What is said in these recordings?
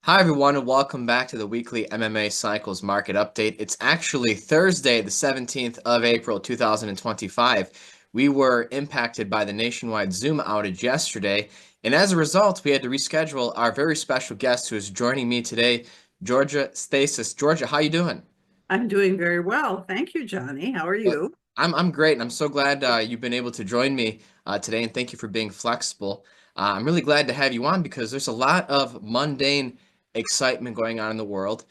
Hi, everyone, and welcome back to the weekly MMA Cycles Market Update. It's actually Thursday, the 17th of April, 2025. We were impacted by the nationwide Zoom outage yesterday, and as a result, we had to reschedule our very special guest who is joining me today, Georgia Stathis. Georgia, how you doing? I'm doing very well. Thank you, Johnny. How are Well, you? I'm great, and I'm so glad you've been able to join me today, and thank you for being flexible. I'm really glad to have you on because there's a lot of mundane excitement going on in the world,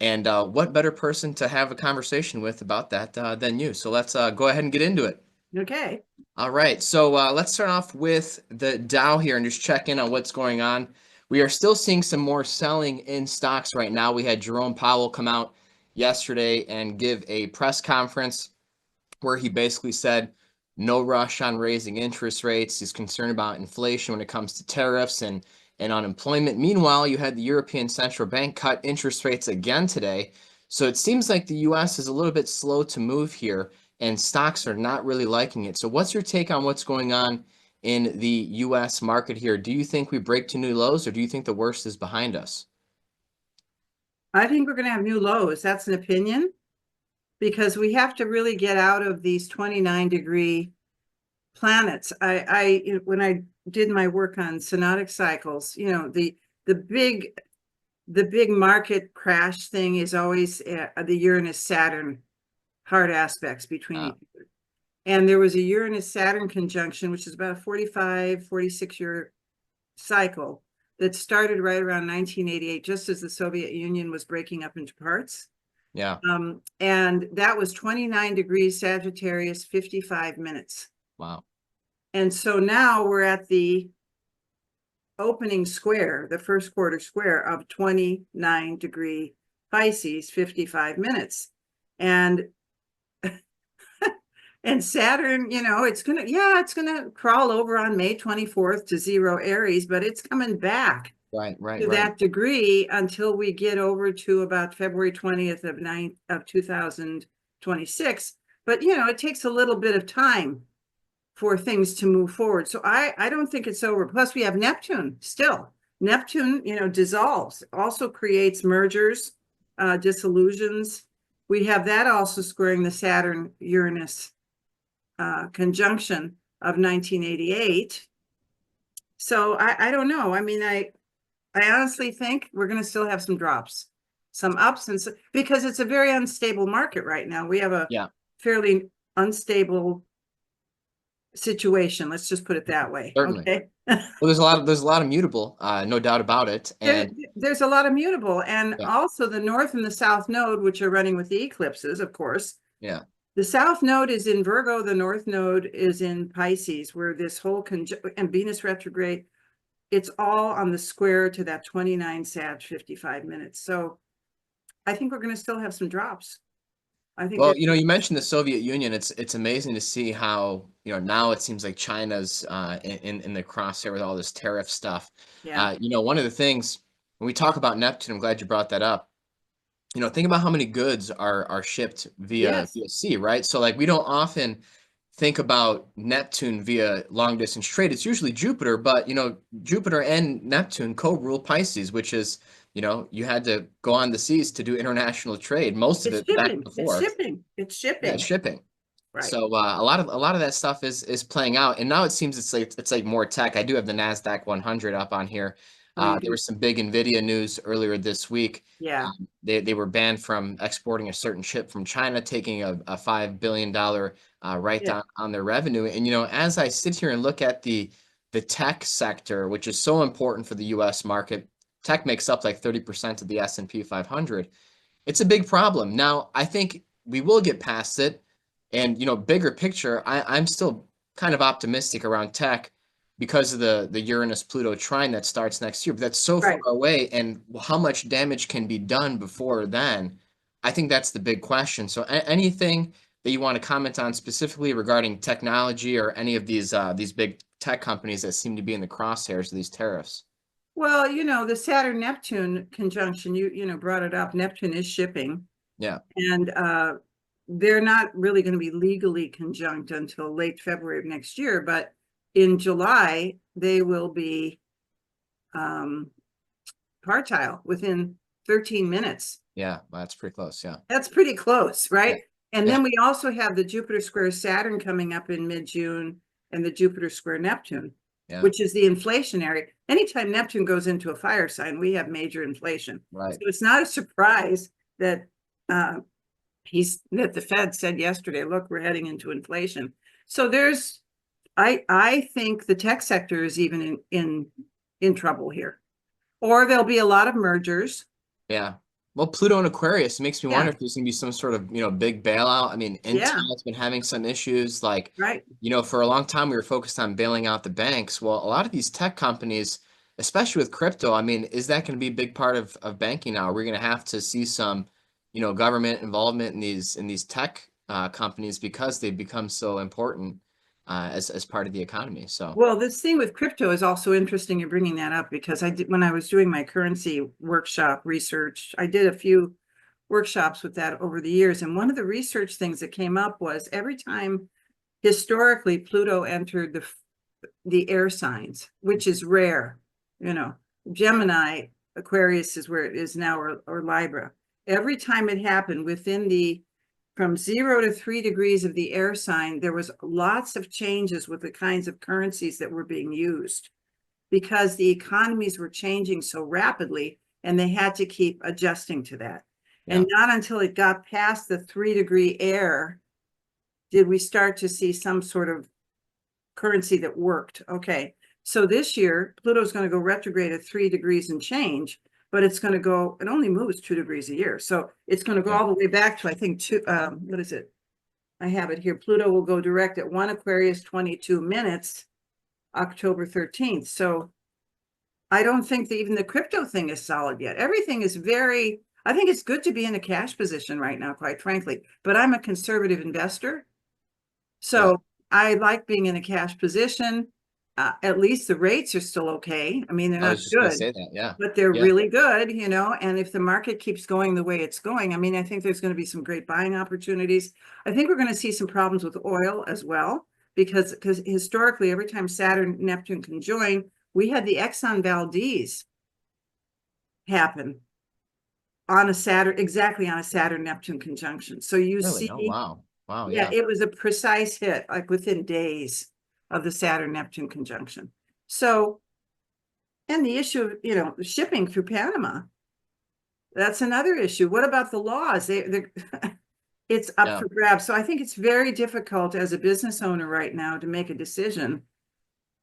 and what better person to have a conversation with about that than you? So let's go ahead and get into it. Okay. All right, so let's start off with the Dow here and just check in on what's going on. We are still seeing some more selling in stocks right now. We had Jerome Powell come out yesterday and give a press conference where he basically said no rush on raising interest rates. He's concerned about inflation when it comes to tariffs and unemployment. Meanwhile, you had the European Central Bank cut interest rates again today. So it seems like the US is a little bit slow to move here, and stocks are not really liking it. So what's your take on what's going on in the US market here? Do you think we break to new lows, or do you think the worst is behind us? I think we're going to have new lows. That's an opinion because we have to really get out of these 29-degree planets. When I did my work on synodic cycles, the big the big market crash thing is always the Uranus Saturn hard aspects between Uh, each other. And there was a Uranus Saturn conjunction, which is about a 46-year cycle that started right around 1988, just as the Soviet Union was breaking up into parts. yeah, And that was 29 degrees Sagittarius, 55 minutes. wow. And so now we're at the opening square, the first quarter square of 29-degree Pisces, 55 minutes. And Saturn, it's gonna crawl over on May 24th to 0 Aries, but it's coming back Right, right, to right. that degree until we get over to about February 20th of 2026. But it takes a little bit of time for things to move forward. So I don't think it's over. Plus, we have Neptune still. Neptune, dissolves, also creates mergers, dissolutions. We have that also squaring the Saturn Uranus conjunction of 1988. So I don't know. I mean, I honestly think we're going to still have some drops, some ups, and because it's a very unstable market right now. We have a Yeah. fairly unstable situation. Let's just put it that way. Certainly. Okay. Well, there's a lot of mutable, no doubt about it. There, And there's a lot of mutable, and yeah, also the north and the south node, which are running with the eclipses, of course. yeah. The south node is in Virgo, the north node is in Pisces, where this whole and Venus retrograde, it's all on the square to that 29 Sag 55 minutes. So I think we're going to still have some drops. I think Well, there's, you mentioned the Soviet Union. It's amazing to see how, now it seems like China's in the crosshair with all this tariff stuff. yeah, One of the things when we talk about Neptune, I'm glad you brought that up. Think about how many goods are shipped via yes, via sea, right? So like we don't often think about Neptune via long distance trade. It's usually Jupiter, but Jupiter and Neptune co-rule Pisces, which is, you had to go on the seas to do international trade, most of it's it back shipping, it's before. shipping, it's Yeah, it's shipping, shipping. right? So a lot of that stuff is playing out, and now it seems it's like more tech. I do have the Nasdaq 100 up on here. Oh, you There do, was some big Nvidia news earlier this week. yeah, They were banned from exporting a certain chip from China, taking a $5 billion write yeah, down on their revenue. And as I sit here and look at the tech sector, which is so important for the U.S. market, tech makes up like 30% of the S&P 500. It's a big problem. Now, I think we will get past it. And, bigger picture, I'm still kind of optimistic around tech because of the Uranus-Pluto trine that starts next year. But that's so far right. away, and how much damage can be done before then? I think that's the big question. So anything that you want to comment on specifically regarding technology or any of these big tech companies that seem to be in the crosshairs of these tariffs? Well, the Saturn Neptune conjunction, you brought it up. Neptune is shipping, Yeah. and they're not really going to be legally conjunct until late February of next year, but in July they will be um, partile within 13 minutes. Yeah, well, that's pretty close. Yeah. That's pretty close, right? Yeah. And Yeah. then we also have the Jupiter square Saturn coming up in mid-June and the Jupiter square Neptune, Yeah. which is the inflationary. Anytime Neptune goes into a fire sign, we have major inflation. Right. So it's not a surprise that that the Fed said yesterday, look, we're heading into inflation. So I think the tech sector is even in trouble here. Or there'll be a lot of mergers. Yeah. Well, Pluto and Aquarius makes me Yeah. wonder if there's gonna be some sort of, big bailout. I mean, Yeah. Intel's been having some issues. Like, Right. for a long time we were focused on bailing out the banks. Well, a lot of these tech companies, especially with crypto, I mean, is that going to be a big part of banking now? We're going to have to see some, government involvement in these tech companies because they've become so important as part of the economy. So, Well, this thing with crypto is also interesting you're bringing that up, because when I was doing my currency workshop research, I did a few workshops with that over the years. And one of the research things that came up was every time historically Pluto entered the air signs, which is rare, Gemini, Aquarius is where it is now, or Libra. Every time it happened from 0 to 3 degrees of the air sign, there was lots of changes with the kinds of currencies that were being used, because the economies were changing so rapidly and they had to keep adjusting to that. yeah. And not until it got past the 3-degree air did we start to see some sort of currency that worked. Okay, so this year, Pluto's going to go retrograde at 3 degrees and change, but it only moves 2 degrees a year. So it's going to go all the way back to, I think, what is it? I have it here. Pluto will go direct at 1 Aquarius 22 minutes, October 13th. So I don't think that even the crypto thing is solid yet. Everything is I think it's good to be in a cash position right now, quite frankly, but I'm a conservative investor. So I like being in a cash position. At least the rates are still okay. I mean, they're I not was just going to good, say that. Yeah. but they're Yeah. really good, and if the market keeps going the way it's going, I mean, I think there's going to be some great buying opportunities. I think we're going to see some problems with oil as well, because historically, every time Saturn, Neptune conjoin, we had the Exxon Valdez happen exactly on a Saturn Neptune conjunction. So you Really? see, Oh, wow. Wow. yeah, Yeah. it was a precise hit, like within days of the Saturn Neptune conjunction. So, and the issue of, shipping through Panama, that's another issue. What about the laws? It's up Yeah. for grabs. So I think it's very difficult as a business owner right now to make a decision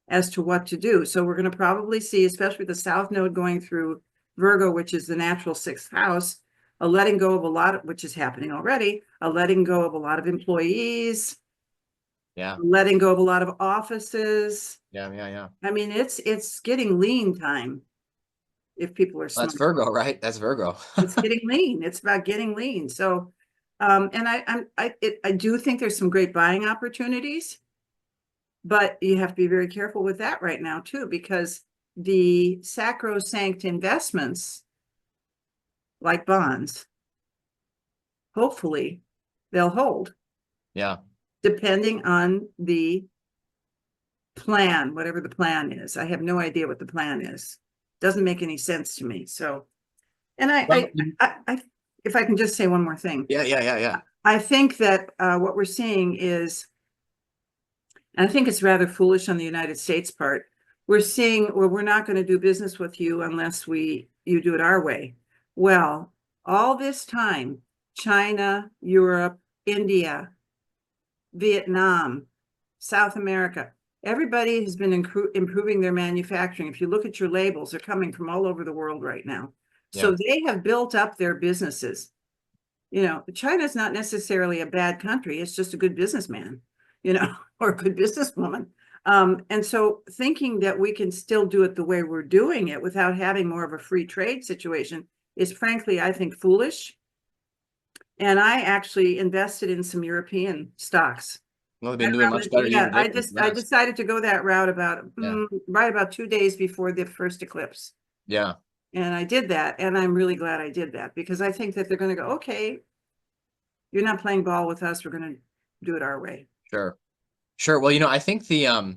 as to what to do. So we're going to probably see, especially with the South Node going through Virgo, which is the natural 6th house, a letting go of a lot of, which is happening already, a letting go of a lot of employees, Yeah. letting go of a lot of offices. Yeah. Yeah. Yeah. I mean, it's getting lean time if people are That's smart. Virgo, right? That's Virgo. It's getting lean. It's about getting lean. So, and I do think there's some great buying opportunities, but you have to be very careful with that right now too, because the sacrosanct investments like bonds, hopefully they'll hold, Yeah. depending on the plan, whatever the plan is. I have no idea what the plan is. Doesn't make any sense to me. So, and Well, if I can just say one more thing. yeah. I think that what we're seeing is, and I think it's rather foolish on the United States part, we're seeing, well, we're not going to do business with you unless you do it our way. Well, all this time, China, Europe, India, Vietnam, South America, everybody has been improving their manufacturing. If you look at your labels, they're coming from all over the world right now. So they have built up their businesses. China's not necessarily a bad country. It's just a good businessman, or a good businesswoman. And so thinking that we can still do it the way we're doing it without having more of a free trade situation is, frankly, I think, foolish. And I actually invested in some European stocks. Well, they've been doing much better Yeah, even lately. I decided to go that route Yeah. right about 2 days before the first eclipse. Yeah. And I did that, and I'm really glad I did that, because I think that they're going to go, okay, you're not playing ball with us. We're going to do it our way. Sure. Sure. Well, I think the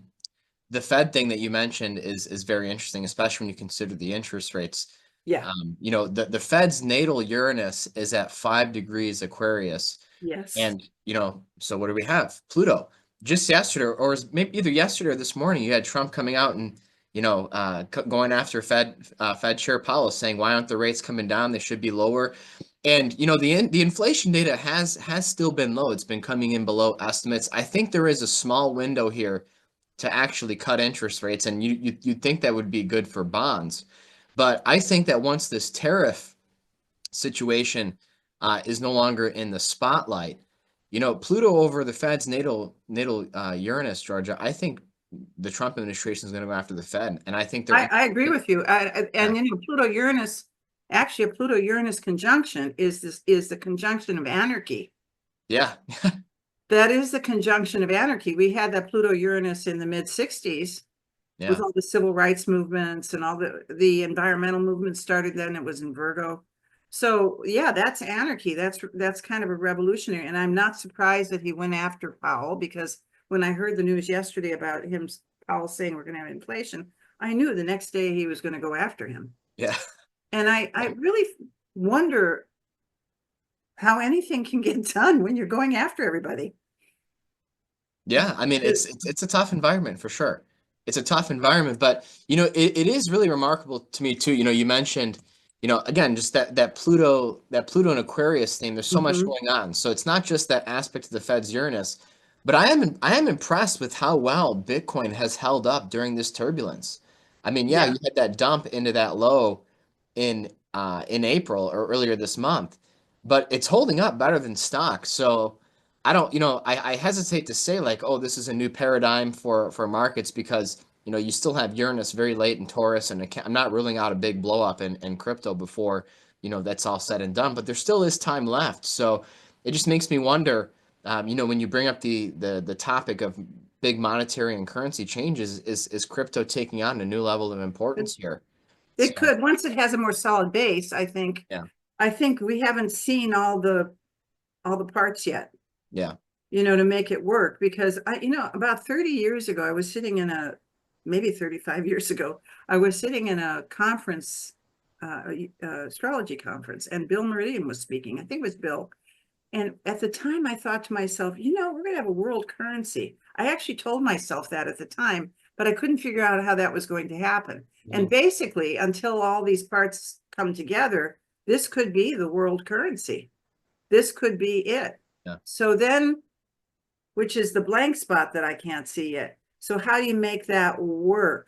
Fed thing that you mentioned is very interesting, especially when you consider the interest rates. Yeah. The Fed's natal Uranus is at 5 degrees Aquarius. Yes. And, so what do we have? Pluto. Just yesterday, or maybe either yesterday or this morning, you had Trump coming out and, going after Fed Chair Powell, saying, why aren't the rates coming down? They should be lower. And, the inflation data has still been low. It's been coming in below estimates. I think there is a small window here to actually cut interest rates, and you'd think that would be good for bonds. But I think that once this tariff situation is no longer in the spotlight, Pluto over the Fed's natal Uranus, Georgia, I think the Trump administration is going to go after the Fed, and I think they're I agree with you. yeah, And Pluto Uranus, actually a Pluto Uranus conjunction is the conjunction of anarchy. yeah, That is the conjunction of anarchy. We had that Pluto Uranus in the mid 60s with yeah, all the civil rights movements and all the environmental movements started then. It was in Virgo. So yeah, that's anarchy. That's kind of a revolutionary. And I'm not surprised that he went after Powell, because when I heard the news yesterday about Powell saying we're going to have inflation, I knew the next day he was going to go after him. yeah. And I really wonder how anything can get done when you're going after everybody. Yeah, I mean it's a tough environment for sure. It's a tough environment, but it is really remarkable to me too. You mentioned, again, just that Pluto and Aquarius theme. There's so much Mhm. going on. So it's not just that aspect of the Fed's Uranus, but I am impressed with how well Bitcoin has held up during this turbulence. I mean, yeah, Yeah. you had that dump into that low in April or earlier this month, but it's holding up better than stock. So I don't, I hesitate to say like, oh, this is a new paradigm for markets, because you still have Uranus very late in Taurus, and I'm not ruling out a big blow up in crypto before that's all said and done. But there still is time left, so it just makes me wonder. When you bring up the topic of big monetary and currency changes, is crypto taking on a new level of importance here? It So could, once it has a more solid base, I think. yeah, I think we haven't seen all the parts yet, yeah, to make it work. Because about 30 years ago, I was sitting in maybe 35 years ago, I was sitting in a conference, astrology conference, and Bill Meridian was speaking. I think it was Bill. And at the time, I thought to myself, we're going to have a world currency. I actually told myself that at the time, but I couldn't figure out how that was going to happen. And mhm, basically, until all these parts come together, this could be the world currency. This could be it. yeah. So then, which is the blank spot that I can't see yet. So how do you make that work?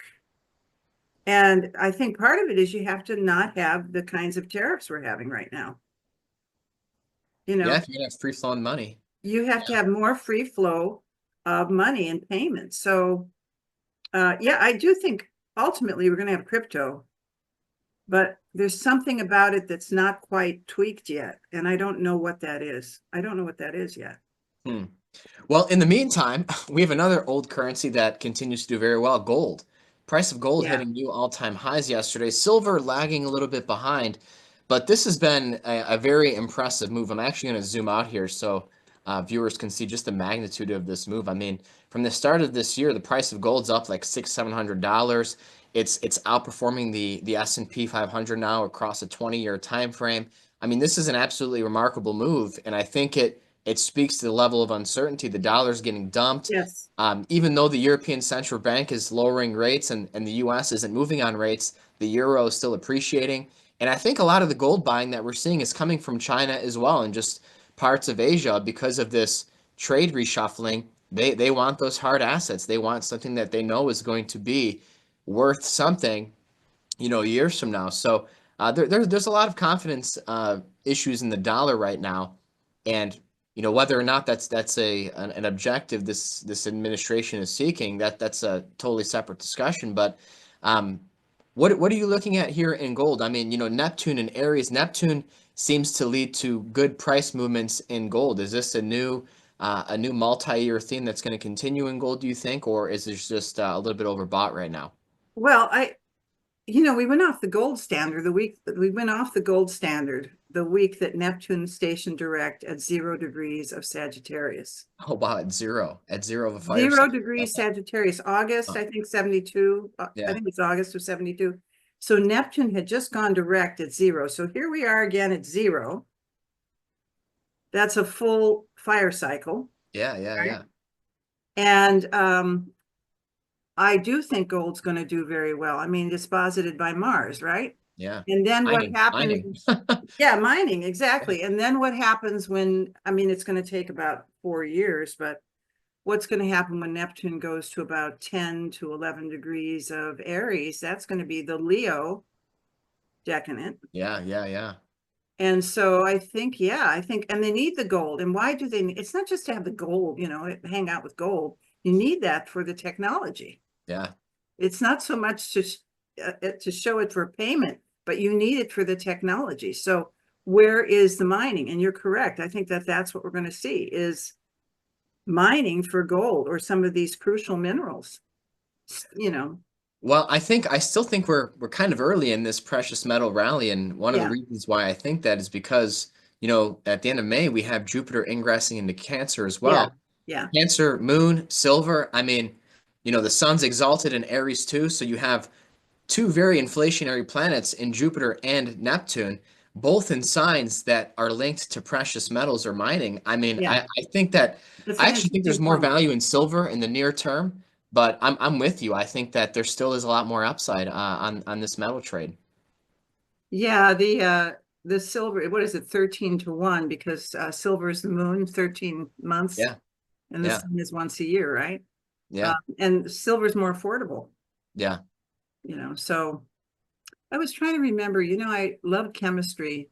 And I think part of it is you have to not have the kinds of tariffs we're having right now. You Yeah, know, if you're gonna have free flowing money. you have to have more free flow of money and payments. So, yeah, I do think ultimately we're going to have crypto, but there's something about it that's not quite tweaked yet. And I don't know what that is. I don't know what that is yet. Hmm. Well, in the meantime, we have another old currency that continues to do very well, gold. Price of gold Yeah. hitting new all-time highs yesterday. Silver lagging a little bit behind, but this has been a very impressive move. I'm actually going to zoom out here so viewers can see just the magnitude of this move. I mean, from the start of this year, the price of gold's up like $600-700. It's outperforming the S&P 500 now across a 20-year time frame. I mean, this is an absolutely remarkable move, and I think it speaks to the level of uncertainty. The dollar's getting dumped. Yes. Even though the European Central Bank is lowering rates and the US isn't moving on rates, the euro is still appreciating. And I think a lot of the gold buying that we're seeing is coming from China as well, and just parts of Asia because of this trade reshuffling. They want those hard assets. They want something that they know is going to be worth something, years from now. So there's a lot of confidence issues in the dollar right now, and whether or not that's an objective this administration is seeking, that's a totally separate discussion. But um, what are you looking at here in gold? I mean, Neptune and Aries. Neptune seems to lead to good price movements in gold. Is this a new multi-year theme that's going to continue in gold, do you think, or is this just a little bit overbought right now? Well, we went off the gold standard the week that Neptune stationed direct at 0 degrees of Sagittarius. Oh wow, at zero of a fire Zero sign. Love degrees that. Sagittarius, August, Huh. I think 72. I Yeah. think it's August of 72. So Neptune had just gone direct at 0. So here we are again at 0. That's a full fire cycle. Yeah, yeah, Right? yeah. And I do think gold's going to do very well. I mean, it's posited by Mars, right? Yeah. And then what Mining, happens? mining. Yeah, mining, exactly. Yeah. And then what happens when, I mean, it's going to take about 4 years, but what's going to happen when Neptune goes to about 10 to 11 degrees of Aries? That's going to be the Leo decadent. Yeah, yeah, yeah. And so I think, yeah, I think, and they need the gold. And why do they need, it's not just to have the gold, hang out with gold. You need that for the technology. Yeah. It's not so much to show it for payment, but you need it for the technology. So where is the mining? And you're correct. I think that that's what we're going to see is mining for gold or some of these crucial minerals, you know. Well, I still think we're kind of early in this precious metal rally, and one of the Yeah, reasons why I think that is because, at the end of May we have Jupiter ingressing into Cancer as yeah, well. yeah. Cancer, Moon, Silver. I mean, the Sun's exalted in Aries too, so you have two very inflationary planets in Jupiter and Neptune, both in signs that are linked to precious metals or mining. I mean, Yeah, I think that it's I an actually think there's interesting more point. value in silver in the near term, but I'm with you. I think that there still is a lot more upside on this metal trade. Yeah, the silver, what is it, 13 to 1, because silver is the moon, 13 months, Yeah, and the yeah, sun is once a year, right? yeah, And silver is more affordable, yeah. so I was trying to remember, I loved chemistry.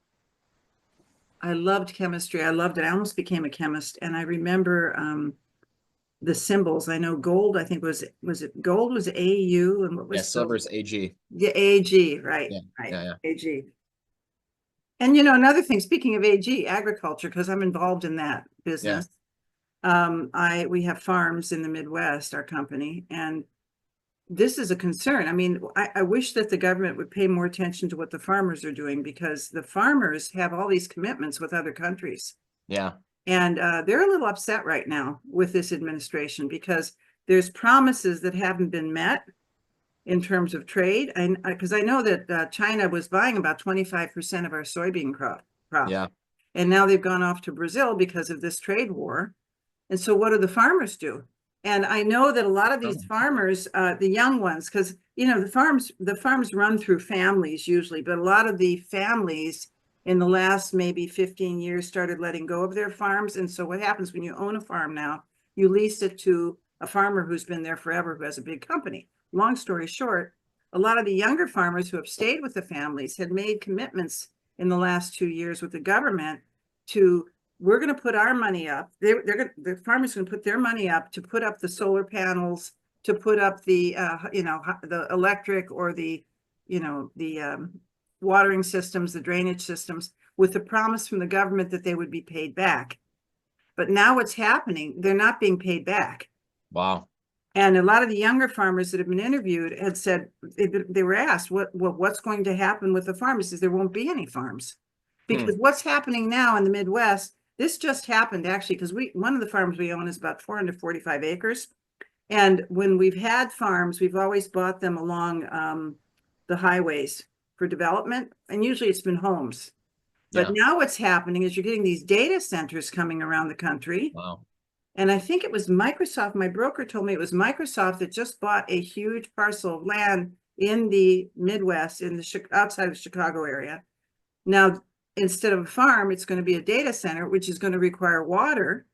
I loved chemistry. I loved it. I almost became a chemist. And I remember the symbols. I know gold, I think was it gold was AU and what Yeah, was silver silver? is AG. Yeah, AG, right, Yeah, right, yeah, yeah, AG. And another thing, speaking of AG, agriculture, because I'm involved in that yeah. business. We have farms in the Midwest, our company, and this is a concern. I mean, I wish that the government would pay more attention to what the farmers are doing because the farmers have all these commitments with other countries. Yeah. And they're a little upset right now with this administration because there's promises that haven't been met in terms of trade. And because I know that China was buying about 25% of our soybean crop. Yeah. And now they've gone off to Brazil because of this trade war. And so what do the farmers do? And I know that a lot of these Oh, farmers, the young ones, because the farms run through families usually, but a lot of the families in the last maybe 15 years started letting go of their farms. And so what happens when you own a farm now, you lease it to a farmer who's been there forever, who has a big company. Long story short, a lot of the younger farmers who have stayed with the families had made commitments in the last 2 years with the government to, we're going to put our money up. The farmers going to put their money up to put up the solar panels, to put up the electric or the watering systems, the drainage systems, with the promise from the government that they would be paid back. But now what's happening? They're not being paid back. wow. And a lot of the younger farmers that have been interviewed had said, they were asked what's going to happen with the farmers. Says there won't be any farms, Hmm. because what's happening now in the Midwest, this just happened actually, because one of the farms we own is about 445 acres. And when we've had farms, we've always bought them along the highways for development. And usually it's been homes. But Yeah. now what's happening is you're getting these data centers coming around the country. Wow. And I think it was Microsoft, my broker told me it was Microsoft that just bought a huge parcel of land in the Midwest, outside of the Chicago area. Now, instead of a farm, it's going to be a data center, which is going to require water.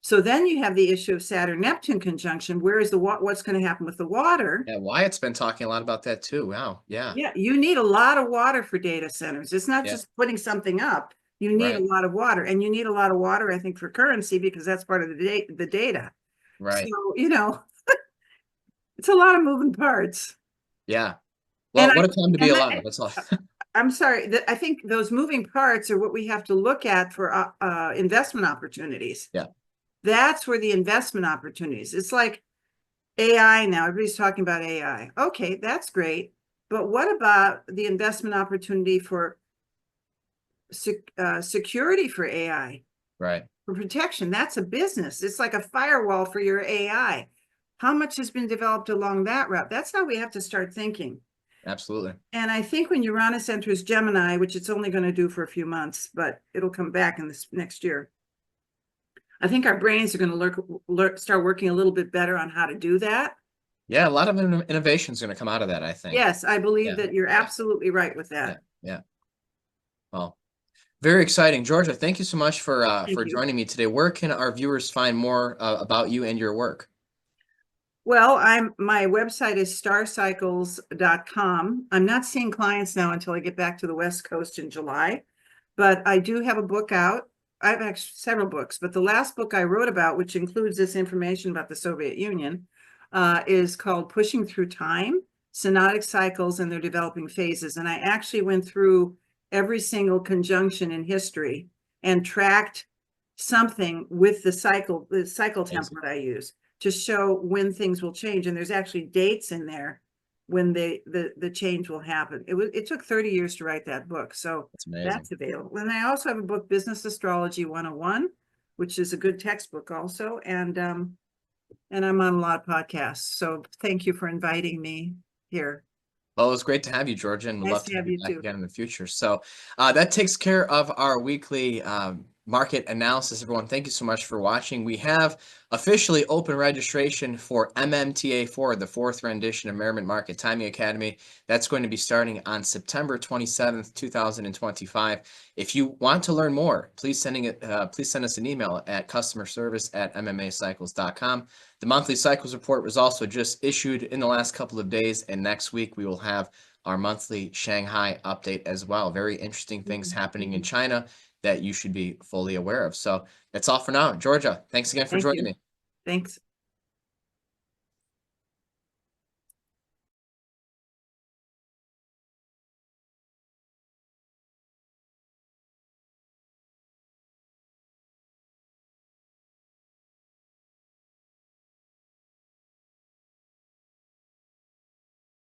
So then you have the issue of Saturn-Neptune conjunction. Where is what's going to happen with the water? Yeah, Wyatt's been talking a lot about that too. Wow. Yeah. Yeah, you need a lot of water for data centers. It's not Yeah. just putting something up. You need a Right. lot of water, and you need a lot of water, I think, for currency, because that's part of the data. So, Right. it's a lot of moving parts. Yeah. And Well, what a time to be and alive. That's all. I'm sorry, I think those moving parts are what we have to look at for investment opportunities. Yeah. That's where the investment opportunities. It's like AI now. Everybody's talking about AI. Okay, that's great. But what about the investment opportunity for security for AI, Right. for protection? That's a business. It's like a firewall for your AI. How much has been developed along that route? That's how we have to start thinking. Absolutely. And I think when Uranus enters Gemini, which it's only going to do for a few months, but it'll come back in this next year. I think our brains are going to start working a little bit better on how to do that. Yeah, a lot of innovation is going to come out of that, I think. Yes, I believe Yeah. that you're absolutely right with Yeah. that. Yeah. Well, very exciting. Georgia, thank you so much for Thank you. joining me today. Where can our viewers find more about you and your work? Well, my website is starcycles.com. I'm not seeing clients now until I get back to the West Coast in July, but I do have a book out. I have actually several books, but the last book I wrote about, which includes this information about the Soviet Union, is called Pushing Through Time, Synodic Cycles and Their Developing Phases. And I actually went through every single conjunction in history and tracked something with the cycle template I use to show when things will change. And there's actually dates in there when the change will happen. It took 30 years to write that book. So That's amazing. that's available. And I also have a book, Business Astrology 101, which is a good textbook also. And I'm on a lot of podcasts. So thank you for inviting me here. Well, it was great to have you, Georgia, and we'd Nice love to to have have you you back too. again in the future. So that takes care of our weekly market analysis, everyone. Thank you so much for watching. We have officially open registration for MMTA4, the fourth rendition of Merriman Market Timing Academy. That's going to be starting on September 27th, 2025. If you want to learn more, please send us an email at customerservice@mmacycles.com. The monthly cycles report was also just issued in the last couple of days, and next week we will have our monthly Shanghai update as well. Very interesting things happening in China that you should be fully aware of. So that's all for now. Georgia, thanks again for joining me. Thanks.